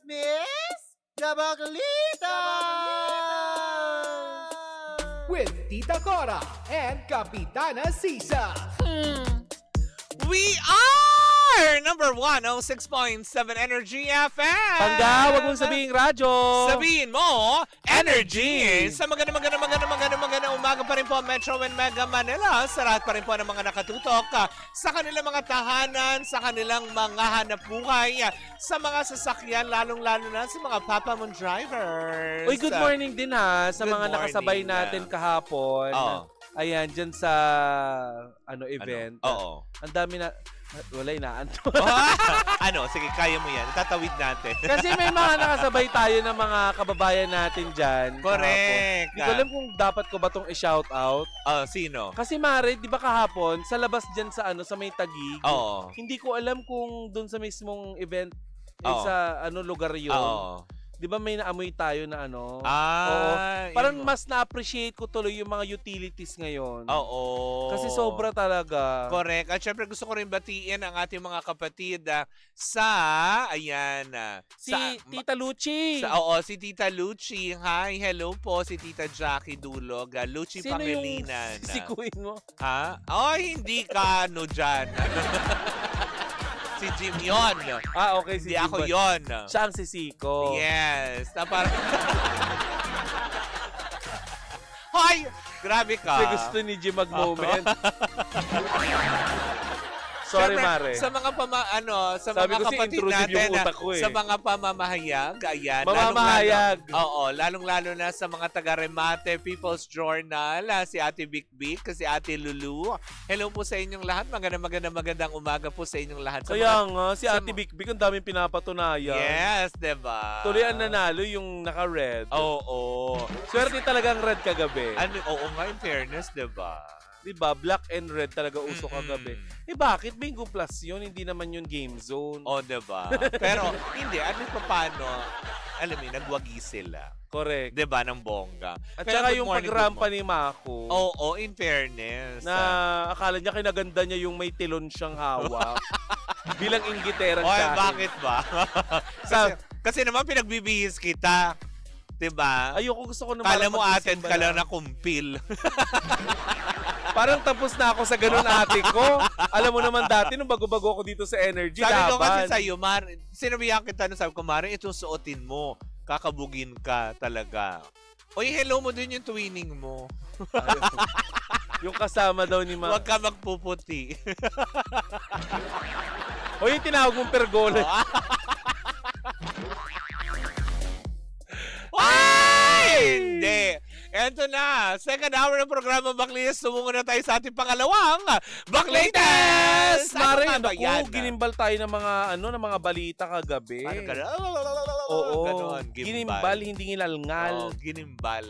Miss Gabagalitas! With Tita Cora and Kapitana Sisa. We are number 106.7 Energy FM. Pangga, wag mong sabihin radyo. Sabihin mo, Energy. Sa maganda umaga pa rin po Metro and Mega Manila. Sa lahat pa rin po ng mga nakatutok sa kanilang mga tahanan, sa kanilang mga hanap buhay, sa mga sasakyan, lalong-lalo na sa mga Papa Mon drivers. Uy, good morning din ha sa Good mga nakasabay morning, natin kahapon. Oo. Ayan, dyan sa event. Oo. Ang dami na... Wala inaanto. Sige, kaya mo yan. Itatawid natin. Kasi may mga nakasabay tayo ng mga kababayan natin dyan. Correct. Hindi ko alam kung dapat ko ba itong i-shout out. Sino? Kasi Mare, di ba kahapon, sa labas dyan sa sa may Taguig, Oo. hindi ko alam kung doon sa mismong event, Oo. sa lugar yun. Oo. Di ba may naamoy tayo na Oo. Yun Parang mo. mas na-appreciate ko tuloy yung mga utilities ngayon. Oo. Kasi sobra talaga. Correct. At syempre gusto ko rin batiin ang ating mga kapatid sa, Si Tita Luchi. si Tita Luchi. Hi, hello po, si Tita Jackie Dulog. Luchi Sino Pangilinan. yung sikuin mo? Ha? Hindi ka dyan. Si Jim yon. Okay. Hindi ako yon. Siya ang sisiko. Yes. Na parang... Hoy! Grabe ka. Kasi gusto ni Jim mag-moment. Sorry, Siyempre, Mare. Sa mga sa Sabi mga ko si kapatid intrusive natin, yung utak ko eh. sa mga pamamahayag, ayan. Mamamahayag. Lalong-lalo na sa mga taga-Remate People's Journal, si Ate Bic Bic, si Ate Lulu. Hello po sa inyong lahat. Magandang umaga po sa inyong lahat. Kaya nga, si Ate Bic Bic, ang daming pinapatunayan. Yes, diba? Tuloy ang nanalo yung naka-red. Oo. Swerte talagang red kagabi. Oo nga, in fairness, diba? Diba? Black and red talaga uso kagabi. Bakit? Bingo Plus yun. Hindi naman yun game zone. Diba? Pero, hindi. Pa paano? Alam mo, nagwagi sila. Correct. Diba, ng bongga. At Pero saka good yung morning, pagrampa ni Mako. Oo, in fairness. Na akala niya kinaganda niya yung may tilon siyang hawak. Bilang inggiterang Oy, dahil. bakit ba? kasi naman pinagbibihis kita. Diba? Ayoko, gusto ko naman. Kala mo atin ka lang na kumpil. Parang tapos na ako sa ganun ate ko. Alam mo naman dati, nung bago-bago ako dito sa Energy, Sabi ko kasi laban. sa'yo, sinabihan kita nung sabi ko, Mare, itong suotin mo. Kakabugin ka talaga. Oy, hello mo din yung twinning mo. Yung kasama daw ni Huwag ka magpuputi. O yung tinawag mong pergola. Ay! Hindi. Eto na. Second hour ng programa Baklitas. Sumungo na tayo sa ating pangalawang Baklitas! Mare, Ano ba yan? ginimbal tayo ng mga ng mga balita kagabi. Ano ka na? Oo. Ganon. Ginimbal, hindi ngilalngal. Oo, ginimbal.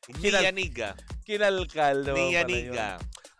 Kinal- Niyaniga. Kinalkal naman pala yun. Niyaniga.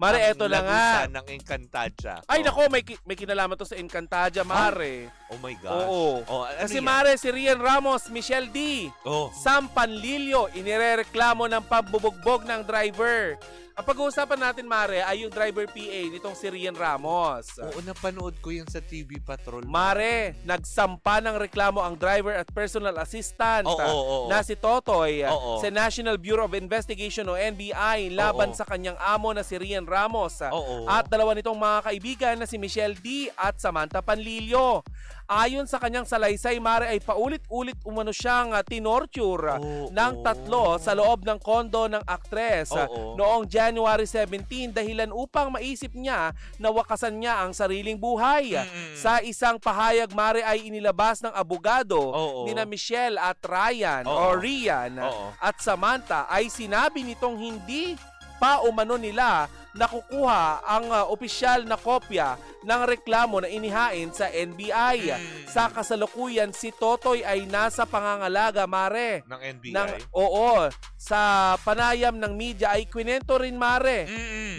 Mare, eto na nga. Lagusan ng Encantadia. Ay, nako, may kinalaman to sa Encantadia, Mare. Oh my gosh. Oo. Ano Kasi yan? Mare, si Rian Ramos, Michelle D, Oh. Sam Panlilio, inirereklamo ng pambubugbog ng driver. Ang pag-uusapan natin, Mare, ay yung driver PA nitong si Rian Ramos. Oo, napanood ko yan sa TV Patrol. Mare, nagsampa ng reklamo ang driver at personal assistant Oo. na si Totoy Oo. sa National Bureau of Investigation o NBI laban Oo. sa kanyang amo na si Rian Ramos Oo. at dalawa nitong mga kaibigan na si Michelle D at Samantha Panlilio. Ayon sa kanyang salaysay, Mare, ay paulit-ulit umano siyang tinorture ng tatlo sa loob ng kondo ng aktres Oo. noong January 17 dahilan upang maisip niya na wakasan niya ang sariling buhay. Sa isang pahayag, Mare, ay inilabas ng abogado Oo. nina Michelle at Ryan Oo. o Rian Oo. at Samantha ay sinabi nitong hindi pa umano nila nakukuha ang opisyal na kopya ng reklamo na inihain sa NBI. Sa kasalukuyan, si Totoy ay nasa pangangalaga, Mare. Ng NBI? Oo. Sa panayam ng media ay kwento rin, Mare,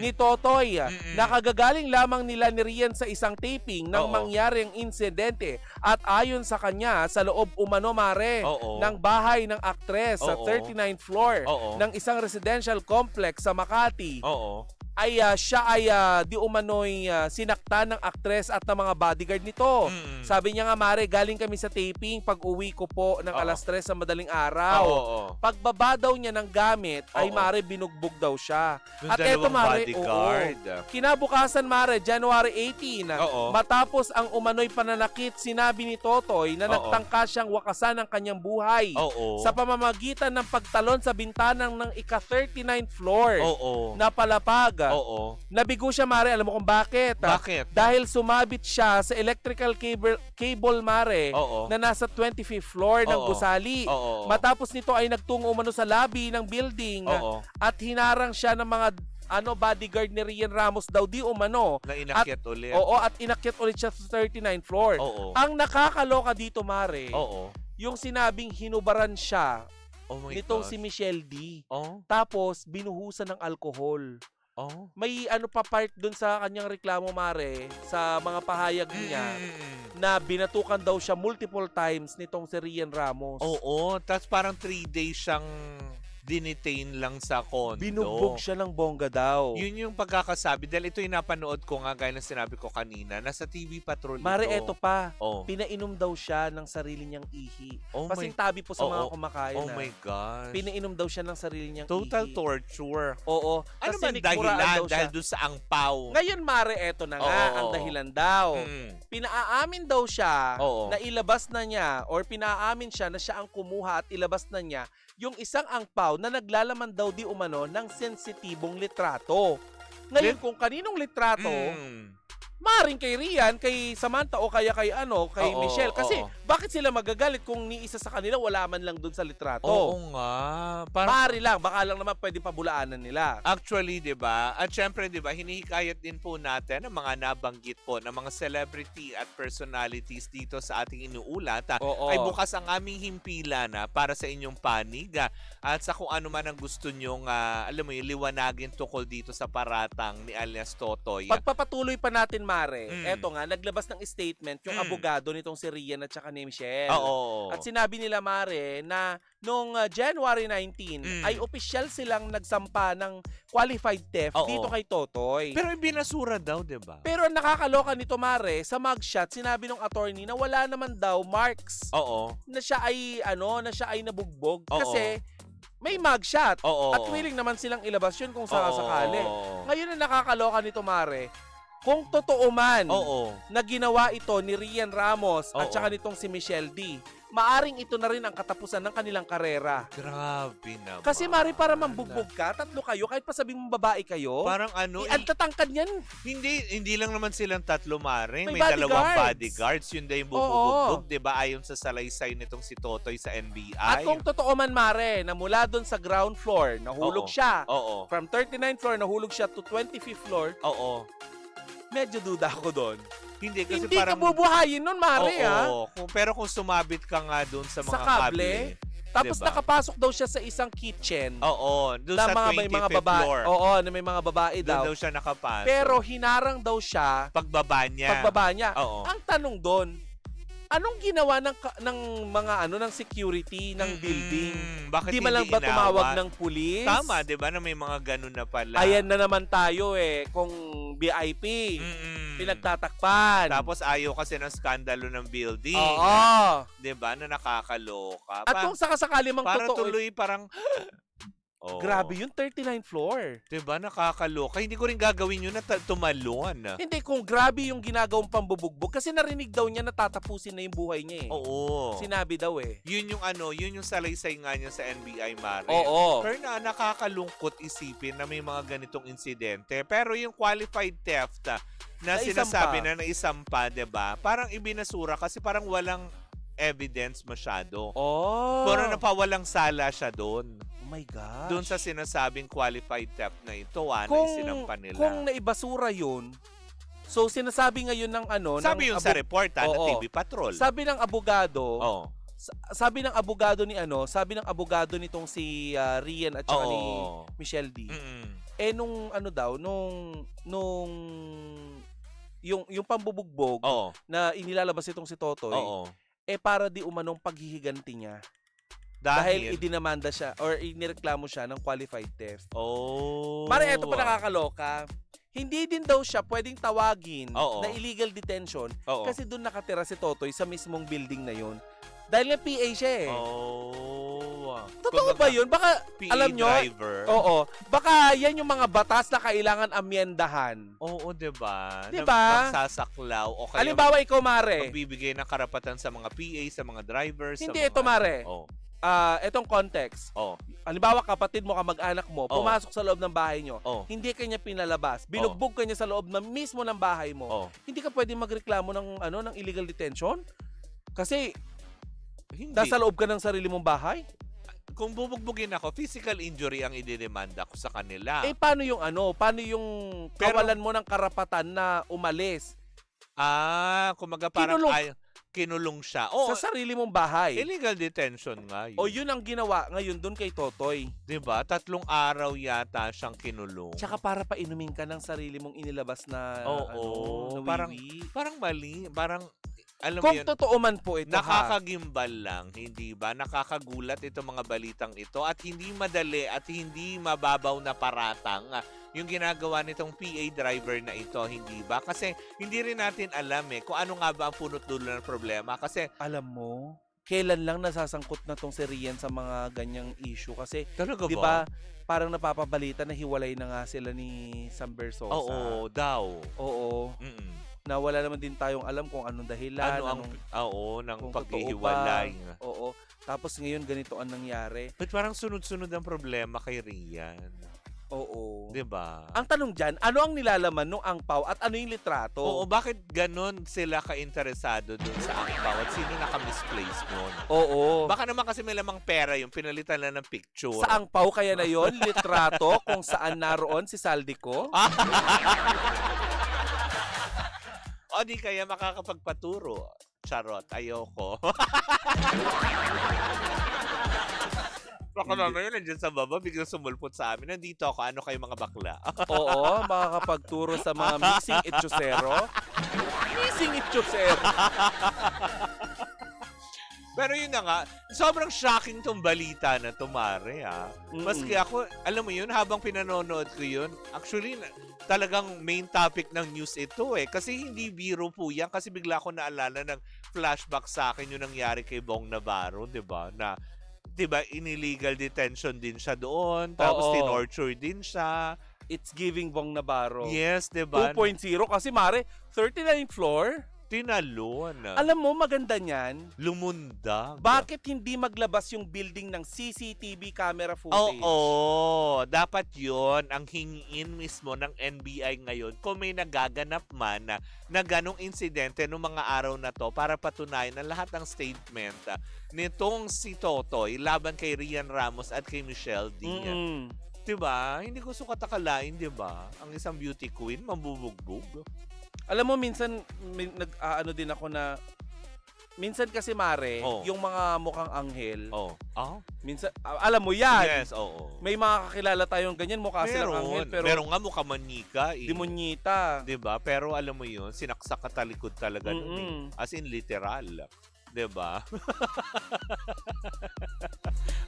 ni Totoy. Mm-mm. Nakagagaling lamang nila ni Rian sa isang taping nang Oo. mangyari ang insidente at ayon sa kanya sa loob umano mare Oo. ng bahay ng aktres sa Oo. 39th floor Oo. ng isang residential complex sa Makati Oo. ay siya ay di umano'y sinakta ng aktres at ng mga bodyguard nito. Mm-mm. Sabi niya nga mare, galing kami sa taping pag-uwi ko po ng Oo. alas 3 sa madaling araw. Oo. Pagbaba daw niya ng gamit ay Oo. mare binugbog daw siya. Yung At eto, dalawang Mare, bodyguard. Kinabukasan mare, January 18, Oo. matapos ang umano'y pananakit, sinabi ni Totoy na Oo. nagtangka siyang wakasan ang kanyang buhay Oo. sa pamamagitan ng pagtalon sa bintanang ng ika-39th floor Oo. na palapag. Oo. Nabigo siya mare, alam mo kung bakit? Bakit? Dahil sumabit siya sa electrical cable mare Oo. na nasa 25th floor ng Oo. gusali. Oo. Matapos nito ay nagtungo umano sa lobby ng building Oo. at hinarang siya ng mga bodyguard ni Rian Ramos daw di umano. Na inakyat ulit. Oo, at inakyat ulit siya sa 39th floor. Oo. Ang nakakaloka dito mare, Oo. yung sinabing hinubaran siya Oh my nitong gosh. si Michelle D. Oh. Tapos binuhusan ng alcohol. Oh. May pa part dun sa kanyang reklamo mare sa mga pahayag niya na binatukan daw siya multiple times nitong si Rian Ramos. Oo. Tapos parang 3 days siyang dinitain lang sa condo. Binugbog siya ng bongga daw. Yun yung pagkakasabi. Dahil ito yung napanood ko nga gaya ng sinabi ko kanina. Nasa TV Patrol Mare, ito. eto pa. Oh. Pinainom daw siya ng sarili niyang ihi. Oh Kasing my- tabi po sa mga Oo. kumakain. Oh my gosh. Pinainom daw siya ng sarili niyang Total ihi. torture. Oo. Ano Kasi ba nikmuraan dahilan? daw siya. Dahil doon sa angpaw. Ngayon, Mare, eto na nga Oo. ang dahilan daw. Mm. Pinaamin daw siya Oo. na ilabas na niya or pinaamin siya na siya ang kumuha at ilabas na niya yung isang angpaw na naglalaman daw di umano ng sensitibong litrato. Ngayon, kung kaninong litrato, Mm. maring kay Rian, kay Samantha o kaya kay kay Oo, Michelle. Kasi oo. bakit sila magagalit kung ni isa sa kanila wala man lang dun sa litrato? Oo nga. Parang Mari lang, baka lang naman pwede pabulaanan nila. actually, 'di ba? At syempre, 'di ba, hinihikayat din po natin ang mga nabanggit po ng mga celebrity at personalities dito sa ating inuulat. Oo. Ay bukas ang aming himpilan para sa inyong panig at sa kung ano man ang gusto nyong alam mo yung liwanagin tungkol dito sa paratang ni alias Totoy. Pagpapatuloy pa natin, Mare, Mm. eto nga, naglabas ng statement yung abogado nitong si Rian at saka ni Michelle. Oo. At sinabi nila, Mare, na noong January 19 ay opisyal silang nagsampa ng qualified theft Oo. dito kay Totoy. Pero ibinasura daw, 'di ba? Pero ang nakakaloka nito, Mare, sa mugshot, sinabi ng attorney na wala naman daw marks Oo. na siya ay nabugbog Oo. kasi may mugshot. Oo. At willing naman silang ilabas yun kung sakasakali. Oo. Ngayon ang nakakaloka nito, Mare, kung totoo man Oo. na ginawa ito ni Rian Ramos at Oo. saka nitong si Michelle D, maaring ito na rin ang katapusan ng kanilang karera. Grabe naman. Kasi Mari, para mambugbog ka, tatlo kayo, kahit pa sabihin mong babae kayo, Parang ano, ang tatangkad yan. hindi lang naman silang tatlo, Mare. May May dalawang bodyguards. bodyguards. Yun daw yung Oo. bubugbog, di ba? Ayon sa salaysay nitong si Totoy sa NBI. At kung totoo man, Mare, na mula doon sa ground floor, nahulog Oo. siya. Oo. From 39th floor, nahulog siya to 25th floor, Oo. medyo duda ako doon. Hindi kasi Hindi parang... ka bubuhayin nun, Mare, ha? Oo. Pero kung sumabit ka nga doon sa mga Sa kable, tapos diba? nakapasok daw siya sa isang kitchen. Oo. Doon na sa may mga 25th babae. floor. Oo, na may mga babae Doon daw. daw siya nakapasok. Pero hinarang daw siya pagbaba niya. pagbaba niya. Oo. Ang tanong doon, anong ginawa ng mga ng security ng building? Bakit Hindi man lang ba tumawag inawat? ng pulis? Tama, di ba? Na may mga ganun na pala. Ayan na naman tayo kung VIP, pinagtatakpan. Tapos ayaw kasi ng skandalo ng building. Oo. Di ba? Na nakakaloka. At kung sakasakali mang para totoo, tuloy parang... Oh. grabe yun, 39th floor. Diba? Nakakaloka. Hindi ko rin gagawin yun na tumalon. Hindi, kung grabe yung ginagawang pambubugbog, kasi narinig daw niya na tatapusin na yung buhay niya Oo. Sinabi daw Yun yung salaysay nga niya sa NBI, Mare. Oo. Pero nakakalungkot isipin na may mga ganitong insidente. Pero yung qualified theft na sinasabi na naisampa, diba? Parang ibinasura kasi parang walang evidence masyado. Oh. Pero napawalang sala siya doon. Oh my gosh. Doon sa sinasabing qualified theft na ito, na isinampa nila. Kung naibasura yun, so sinasabi ngayon ng Sabi ng yung sa report na Oo. TV Patrol. Sabi ng abogado, Oo. sabi ng abogado ni sabi ng abogado nitong si Rian at saka ni Oo. Michelle D. Mm-mm. nung ano daw, nung yung pambubugbog Oo. na inilalabas itong si Totoy, Oo. para di umanong paghihiganti niya. Dahil idinamanda siya or inireklamo siya ng qualified theft. Oh. Mare, eto pa nakakaloka. Hindi din daw siya pwedeng tawagin Oo. na illegal detention Oo. kasi doon nakatira si Totoy sa mismong building na yun. Dahil nga PA siya eh. Oh. Totoo ba yun? Baka, PA alam nyo, driver. oo, baka yan yung mga batas na kailangan amyendahan. Oo, diba? Diba? Magsasaklaw o kaya Halimbawa, ikaw, Mare. magbibigay ng karapatan sa mga PA, sa mga drivers. Hindi, sa mga, ito, Mare. Oh. Etong context. Oh. Halimbawa, kapatid mo, kamag-anak mo, Oo. pumasok sa loob ng bahay nyo, Oh. hindi kanya pinalabas, binugbog kanya sa loob mismo ng bahay mo, Oh. hindi ka pwede magreklamo ng illegal detention? Kasi, Hindi. nasa loob ka ng sarili mong bahay? Kung bubugbugin ako, physical injury ang ididemanda ko sa kanila. Paano yung Paano yung Pero- kawalan mo ng karapatan na umalis Kumaga parang kinulong siya. Oh, sa sarili mong bahay? illegal detention nga yun. O yun ang ginawa ngayon doon kay Totoy. Diba? 3 araw yata siyang kinulong. Tsaka para pa inumin ka ng sarili mong inilabas na Oo. na Parang, wiwi. parang mali. Parang, alam mo Kung yun, totoo man po ito nakakagimbal lang, hindi ba? Nakakagulat itong mga balitang ito at hindi madali at hindi mababaw na paratang yung ginagawa nitong PA driver na ito, hindi ba? Kasi hindi rin natin alam kung ano nga ba ang punot dulo ng problema. Kasi, Alam mo, kailan lang nasasangkot na tong si Rian sa mga ganyang issue kasi talaga di ba? ba parang napapabalita na hiwalay na nga sila ni Sam Bersosa. Oo, daw. Oo. Mm-mm. Na wala naman din tayong alam kung anong dahilan. Ano ang, ng kung totoo paghihiwalay. ba. Oo. Tapos ngayon ganito ang nangyari. But parang sunod-sunod ang problema kay Rian. Oo. Diba? Ang tanong dyan, ano ang nilalaman nung angpaw at ano yung litrato? Oo, bakit ganun sila ka-interesado dun sa angpaw at sino naka-misplace nun? Oo. Baka naman kasi may lamang pera yung pinalitan lang ng picture. Sa angpaw kaya na yon litrato kung saan naroon si Saldico? O di kaya makakapagpaturo. Charot, ayoko. Baka naman yun, nandiyan sa baba, biglang sumulpot sa amin. Nandito ako, ano kayo mga bakla? Oo, makakapagturo sa mga missing itsosero. Missing itsosero. Pero yun na nga, sobrang shocking tong balita na tumare Maski ako, alam mo yun, habang pinanonood ko yun, actually, talagang main topic ng news ito Kasi hindi biro po yan. Kasi bigla ko naalala ng flashback sa akin yung nangyari kay Bong Navarro, di ba? Na, di ba, in-illegal detention din siya doon. Tapos, Oo. tinorture din siya. It's giving Bong Navarro. Yes, di ba? 2.0 kasi Mare, 39th floor. Tinalon. Alam mo, maganda niyan. Lumundag. Bakit hindi maglabas yung building ng CCTV camera footage? Oo, dapat yon ang hingin mismo ng NBI ngayon kung may nagaganap man na ganong insidente noong mga araw na to para patunayan na lahat ng statement nitong si Totoy laban kay Rian Ramos at kay Michelle D. Diba? Hindi ko sukat akalain, diba? Ang isang beauty queen, mambubugbog. Alam mo, minsan, din ako na, minsan kasi Mare, yung mga mukhang anghel, minsan, alam mo yan. Yes, oo. May mga kakilala tayong ganyan, mukha silang anghel, pero meron nga mukha manika demonyita. Diba? Pero alam mo yun, sinaksak ka talikod talaga nun As in, literal. Diba?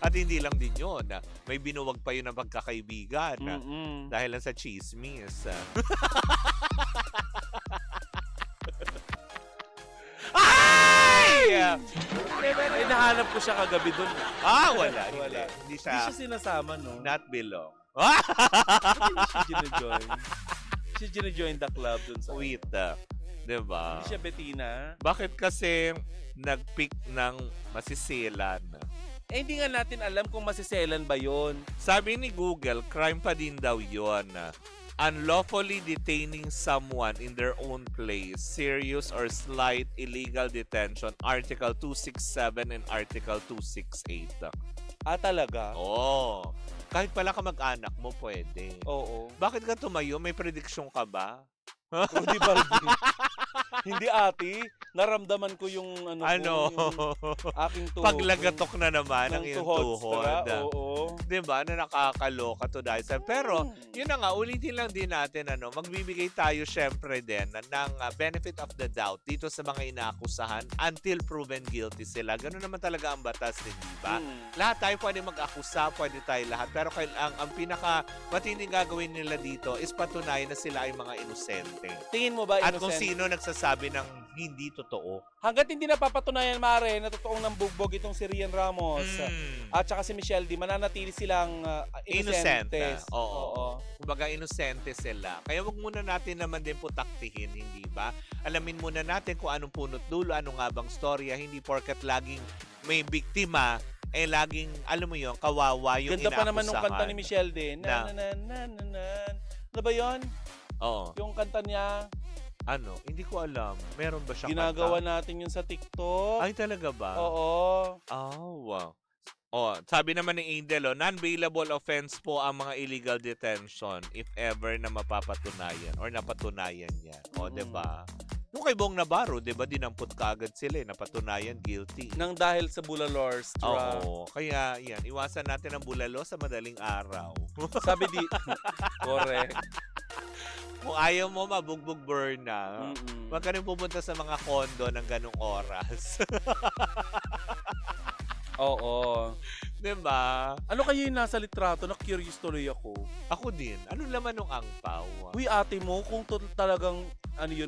At hindi lang din yun. May binuwag pa yun ng pagkakaibigan. Dahil lang sa chismis. Ay! Nahanap ko siya kagabi doon. Wala. Wala. Hindi Hindi siya siya sinasama, no? not belong. Hindi siya gina-join. Siya gina-join the club doon sa... Wait. Diba? Hindi siya Bettina. Bakit kasi nag-pick ng masisilan? Hindi nga natin alam kung masiselan ba yon. Sabi ni Google, crime pa din daw yun. Unlawfully detaining someone in their own place, serious or slight illegal detention, Article 267 and Article 268. Talaga? Oo. Kahit pala kamag-anak mo, pwede. Oo. Bakit ka tumayo? May prediction ka ba? Rudy Baldi. Hindi ate, naramdaman ko yung Ano? yung aking tuhod. Paglagatok na naman ang ng iyong tuhod. tuhod. Oo. Diba? Na nakakaloka to dahil sa... Pero, yun na nga, ulitin lang din natin, magbibigay tayo syempre din ng benefit of the doubt dito sa mga inaakusahan until proven guilty sila. Ganun naman talaga ang batas din, diba? Lahat tayo pwede mag-akusa, pwede tayo lahat. Pero ang pinaka matinding gagawin nila dito is patunayan na sila ay mga inosente. Tingin mo ba, At kung innocent? sino nagsasabi ng hindi totoo. Hanggat hindi napapatunayan, Mare, na totoong nambugbog itong si Rian Ramos at saka si Michelle D, mananatili silang Inosente. innocentes. Oo. Kumbaga, inosente sila. Kaya wag muna natin naman din putaktihin, hindi ba? Alamin muna natin kung anong punot dulo, ano nga bang storya, hindi porket laging may biktima, laging, alam mo yun, kawawa yung Ganda pa naman nung inaakusahan. kanta ni Michelle D. Na, na, na, na, na. Ano ba yun? Oo. Yung kanta niya, Ano? Hindi ko alam. Meron ba siyang ginagawa kanta? natin yun sa TikTok. Ay, talaga ba? Oo. Oh, wow. Sabi naman ni Angel, non-bailable offense po ang mga illegal detention if ever na mapapatunayan or napatunayan yan. O, diba? Nung kay Bong Navarro, diba, dinampot kaagad sila, napatunayan guilty. Nang dahil sa Bulalors. Oo. Kaya, yan, iwasan natin ang bulalo sa madaling araw. Sabi di, correct. Kung ayaw mo mabugbog burn na, wag ka rin pupunta sa mga kondo ng ganong oras. Oo. Diba? Ano kayo yung nasa litrato? Na-curious tuloy ako. Ako din. Ano laman ng angpaw? Uy, ate mo, kung talagang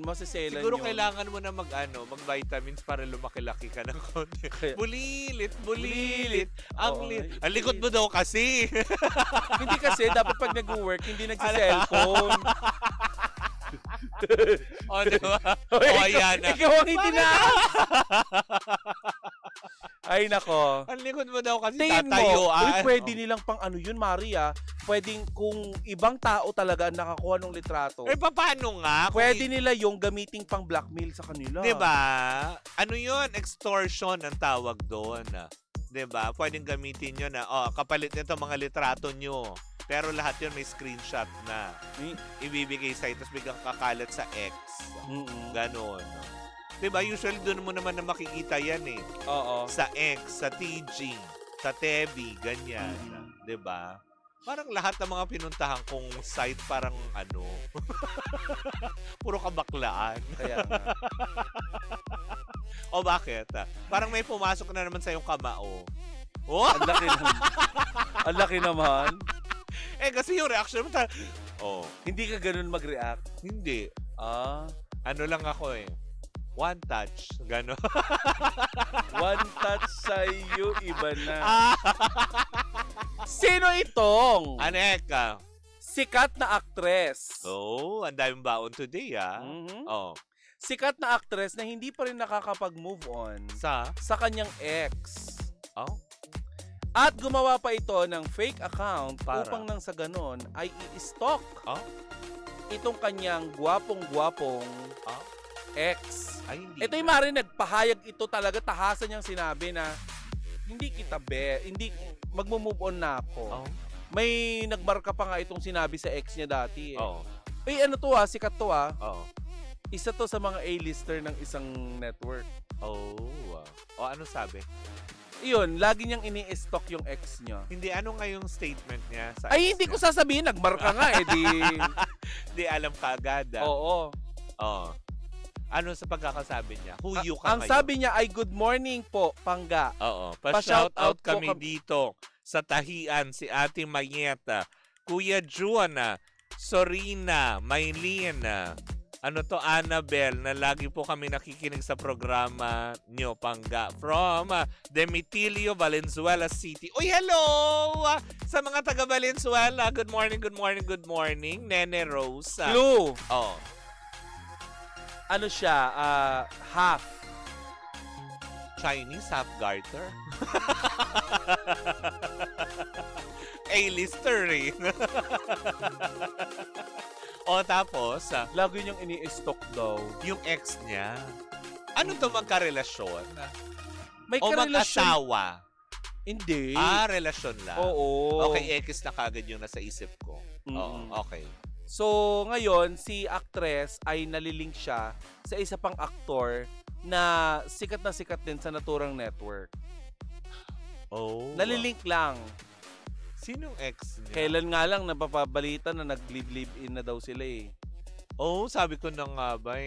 masiselan Siguro yun. kailangan mo na mag-vitamins para lumaki-laki ka ng konti. Kaya- Bulilit. Oo, Ang likod mo daw kasi. Hindi kasi, dapat pag nag-work, hindi nagsiselfone. O, diba? Uy, O, ayan na. Ikaw ang itinaas! Ay, nako. Ang likod mo daw kasi Tingin tatayo. mo, uy, pwede nilang pang yun, Maria. Pwedeng kung ibang tao talaga ang nakakuha ng litrato, paano nga? Kung pwede nila yung gamiting pang blackmail sa kanila. Diba? Ano yun? Extortion ang tawag doon. Diba? Pwedeng gamitin yun na, kapalit nito mga litrato nyo. Pero lahat yun may screenshot na. Ibibigay sa'yo, tapos biglang kakalat sa X. Ganon. Diba? Usually doon mo naman na makikita yan eh. Oo. Sa X, sa TG, sa Tebi, ganyan. Diba? Parang lahat ng mga pinuntahan kong site parang puro kabaklaan. Kaya nga. O bakit? Parang may pumasok na naman sa yung kamao. Oh! Ang laki naman. Ang laki naman. Kasi yung reaction mo Hindi ka ganun mag-react. hindi. Ah. Lang ako eh. One touch. Gano'n. One touch sa'yo, iba na. Sino itong Aneka. sikat na actress? Ang daming baon today Mhm. Sikat na actress na hindi pa rin nakakapag-move on sa kanyang ex. At gumawa pa ito ng fake account Para? upang nang sa ganon ay i-stalk itong kanyang gwapong-gwapong ex. Ay, hindi. Ito yung mari nagpahayag ito talaga, tahasan niyang sinabi na hindi magmo-move on na ako. May nagmarka pa nga itong sinabi sa ex niya dati eh. Sikat to Isa to sa mga A-lister ng isang network. Ano sabi? Iyon, lagi niyang ini-stalk yung ex niya. Hindi, ano nga yung statement niya sa Ay, ex hindi niya? ko sasabihin, nagmarka nga eh, di... Hindi, alam ka agad. Oo. Ano sa pagkakasabi niya? Huyo ka Ang ngayon. sabi niya ay, good morning po, Pangga. Pa-shout out po kami dito sa tahian si Ate Mayeta, Kuya Juana, Sorina, Maylin, Annabel, na lagi po kami nakikinig sa programa nyo, Pangga. From Demitilio, Valenzuela City. Uy, hello! Sa mga taga Valenzuela, good morning. Nene Rose. Clue, Ano siya, half. Chinese half garter. A-lister eh. Tapos, Lagi niyang ini-stalk daw. yung ex niya. Ano to magkarelasyon? May O karelasyon. mag-asawa? Hindi. Relasyon lang. Oo. Okay, ex na kagad yung nasa isip ko. Mm. Okay. So, ngayon, si actress ay nalilink siya sa isa pang aktor na sikat din sa naturang network. Oh. Nalilink lang. Sinong ex niya? Kailan nga lang napapabalita na nag-live-in na daw sila eh. Oh, sabi ko na nga ba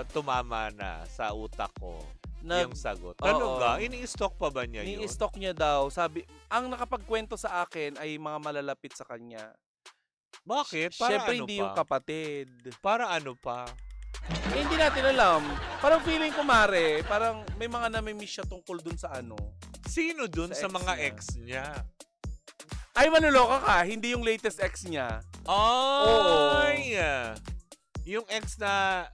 tumama na sa utak ko yung sagot. Oo. Ano ga? Ini-stock pa ba niya yun? Ni-stalk niya daw. Sabi, ang nakapagkwento sa akin ay mga malalapit sa kanya. Bakit? Para Siyempre, ano hindi pa? yung kapatid. Para ano pa? Eh, hindi natin alam. Parang feeling ko, Mare, parang may mga namimiss siya tungkol dun sa ano. Sino dun Sa sa, ex mga niya. ex niya? Ay, manuloka ka. Hindi yung latest ex niya. Ay! Yung ex na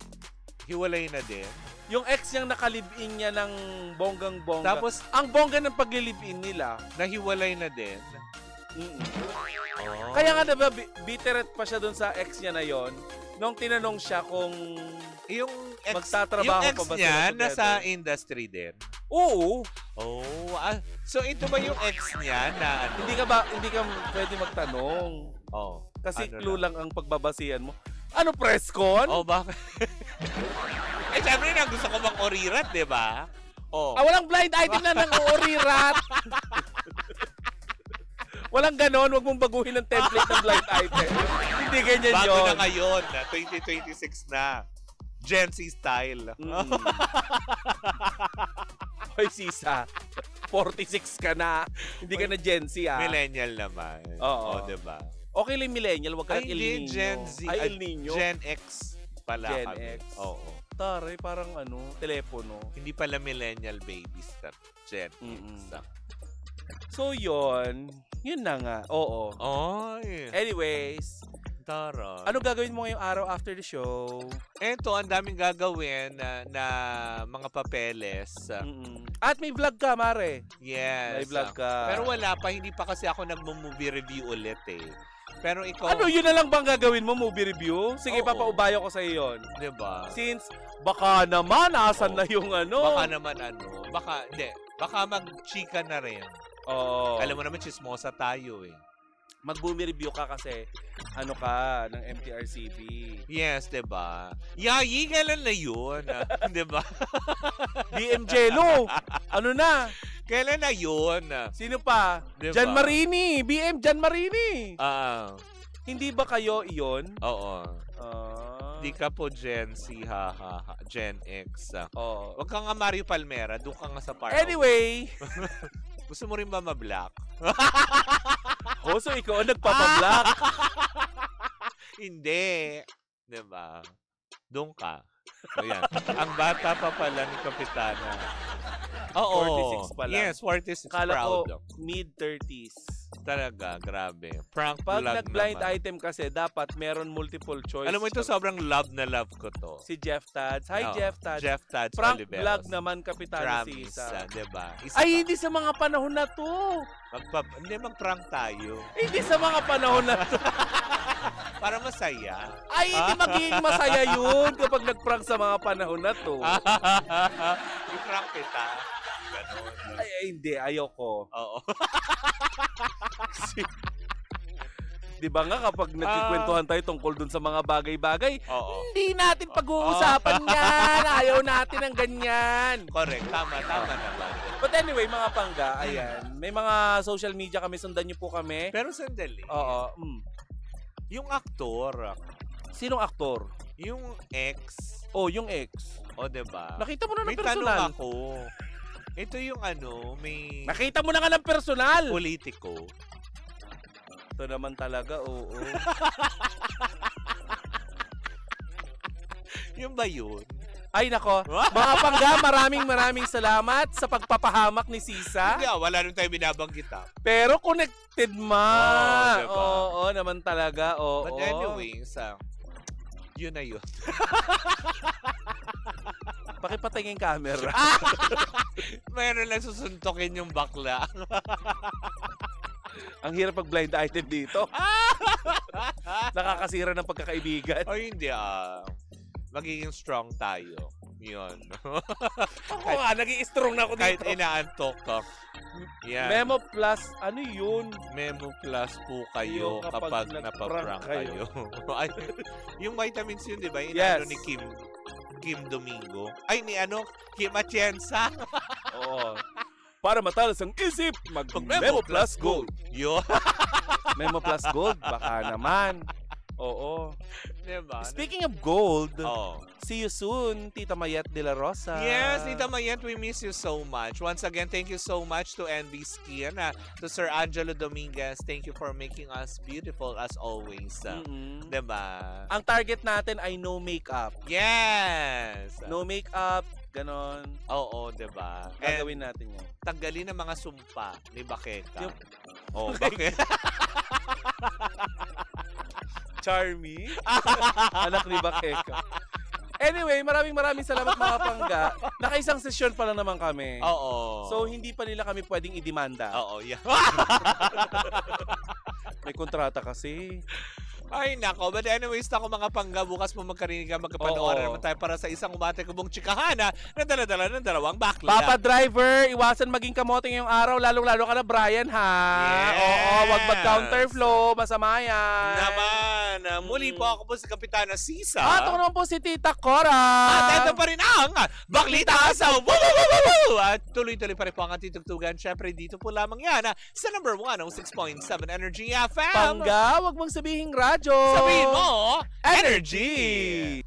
hiwalay na din. Yung ex niyang nakalibin niya ng bonggang-bongga. Tapos, ang bongga ng paglilibin nila. nahiwalay na din. Mm-mm. Oh. Kaya nga diba, bitteret pa siya dun sa ex niya na yon. Nung tinanong siya kung yung ex, magtatrabaho yung ex pa ba niya, sila together? nasa industry din. oo, Oh, so ito ba yung ex niya na ano? hindi ka pwede magtanong. Oh, Kasi ano clue lang ang pagbabasihan mo. Ano, press con? Oh, bakit? Eh, syempre na gusto ko mag-orirat, di ba? Oh. Ah, walang blind item na nang uurirat. Walang ganon, wag mong baguhin ang template ng blind item. Hindi ganyan Bago yun. na ngayon, 2026 na. Gen Z style. Hoy, Sisa. 46 ka na. Hindi ka na Gen Z, ah. Millennial naman. Oo. Oh, di ba? Okay lang millennial, wag ka Ay, ng El hindi, Nino. Gen Z. Ay, El Nino. Gen X pala Gen kami. X. Oo. Tare, parang ano, telepono. Hindi pala millennial babies. Gen Mm-mm. X. So, yun na nga. Oo. Oy. Anyways, Tara. ano gagawin mo ngayong araw after the show? Eto, ang daming gagawin na mga papeles. Mm-mm. At may vlog ka, Mare. Yes. May vlog ka. Pero wala pa, hindi pa kasi ako nagmo-movie review ulit eh. Pero ikaw, Ano, yun na lang bang gagawin mo, movie review? Sige, Oo. papaubayo ko sa yun. 'di ba? Since, baka naman, asan Oo. na yung ano? Baka naman baka mag-chika na rin. Oo. Alam mo naman, chismosa tayo eh. Mag-movie review ka kasi, ano ka, ng MTRCB. Yes, 'di ba? Yayi, kailan na yun? 'Di ba? BM Jello! Ano na? Kailan na yun? Sino pa? Diba? Jan Marini! BM Jan Marini! Hindi Hindi ba kayo iyon? Oo. Ah. Di ka po Gen Z, ha. Gen X. Oo. Wag ka nga Mario Palmera, doon ka nga sa park. Anyway, Gusto mo rin ba ma-black? so ikaw ang nagpapablock. Hindi. Diba? Doon ka. Ayan. Ang bata pa pala ni Kapitana. Oo. 46 pa lang. Yes, 46 Kala ko proud. mid-30s. Talaga, grabe. Prank Pag vlog nag-blind naman. item kasi, dapat meron multiple choice. Alam mo, ito sobrang love na love ko to. Si Jeff Tads. Hi, Oo. Jeff Tads. Jeff Tads Prank Oliveros. vlog naman, Kapitana Promise, Sisa. diba? Ay, hindi sa mga panahon na to. Hindi, mag-prank tayo. Hindi sa mga panahon na to. Para masaya. Ay, hindi magiging masaya yun kapag nag-prank sa mga panahon na to. I-prank kita. Ganon. Ay, hindi. Ayoko. Oo. Di ba nga kapag nagkikwentuhan tayo tungkol dun sa mga bagay-bagay, Oo. hindi natin pag-uusapan yan. Ayaw natin ng ganyan. Correct. Tama naman. But anyway, mga pangga, ayan. May mga social media kami. Sundan niyo po kami. Pero sandali. Oo. Yung aktor, Sinong aktor? yung ex, Oh, yung ex. o diba? Nakita mo na ng May personal. tanong ako. Ito yung may Nakita mo na nga ng personal. politiko. Ito naman talaga, oo. Yung ba yun? Ay, nako. Mga pangga, maraming salamat sa pagpapahamak ni Sisa. Hindi, wala nung tayo binabanggit Pero connected, ma. Oo, diba? Oo, naman talaga. Oo. But anyway, yun na yun. Pakipatingin camera. Meron lang susuntokin yung bakla. Ang hirap pag blind item dito. Nakakasira ng pagkakaibigan. O hindi magiging strong tayo. Yun. Ako nga, naging strong na ako Kahit dito. inaantok ka. Yan. Memo Plus, ano yun? Memo Plus po kayo Yung kapag kapag nag-prank napaprank kayo. Ay, yung vitamins yun, di ba? Yung Yes. ano ni Kim Domingo. Ay, ni Kim Atienza. Oo. Para matalas ang isip, mag-Memo Plus Gold. Yo. Memo Plus Gold, baka naman. Oo. Diba? Speaking of gold, Oh. see you soon, Tita Mayet de la Rosa. Yes, Tita Mayet, we miss you so much. Once again, thank you so much to NB Skin, to Sir Angelo Dominguez. Thank you for making us beautiful as always. Mm-mm. Diba? Ang target natin ay no makeup. Yes! No makeup, ganon. Oo, diba? And Gagawin natin yan. tanggalin ang mga sumpa ni Bakeka. Yung- Oh, bakit? Charmy. Anak ni Bakeka. Anyway, maraming salamat mga pangga. Nakaisang sesyon pa lang naman kami. Oo. So, hindi pa nila kami pwedeng idemanda. Oo, yeah. May kontrata kasi. Ay, nako. But anyways, ako mga pangga, bukas po magkarinig ka, magkapanooran Oo. naman tayo para sa isang umate kubong chikahana na dala-dala ng dalawang bakla. Papa Driver, iwasan maging kamote ngayong araw, lalong-lalo ka na, Brian, ha? Yes. Oo, wag mag-counterflow, masama yan. Naman. Muli po ako po si Kapitana Sisa. At ako naman po si Tita Cora. At ito pa rin ang Baklita sa Woo! Woo! Woo! Woo! Woo! At tuloy-tuloy pa rin po ang ating tugtugan. Siyempre, dito po lamang yan sa number 106.7 Energy FM. Pangga, wag mong sabihing radyo. Sabihin mo, Energy!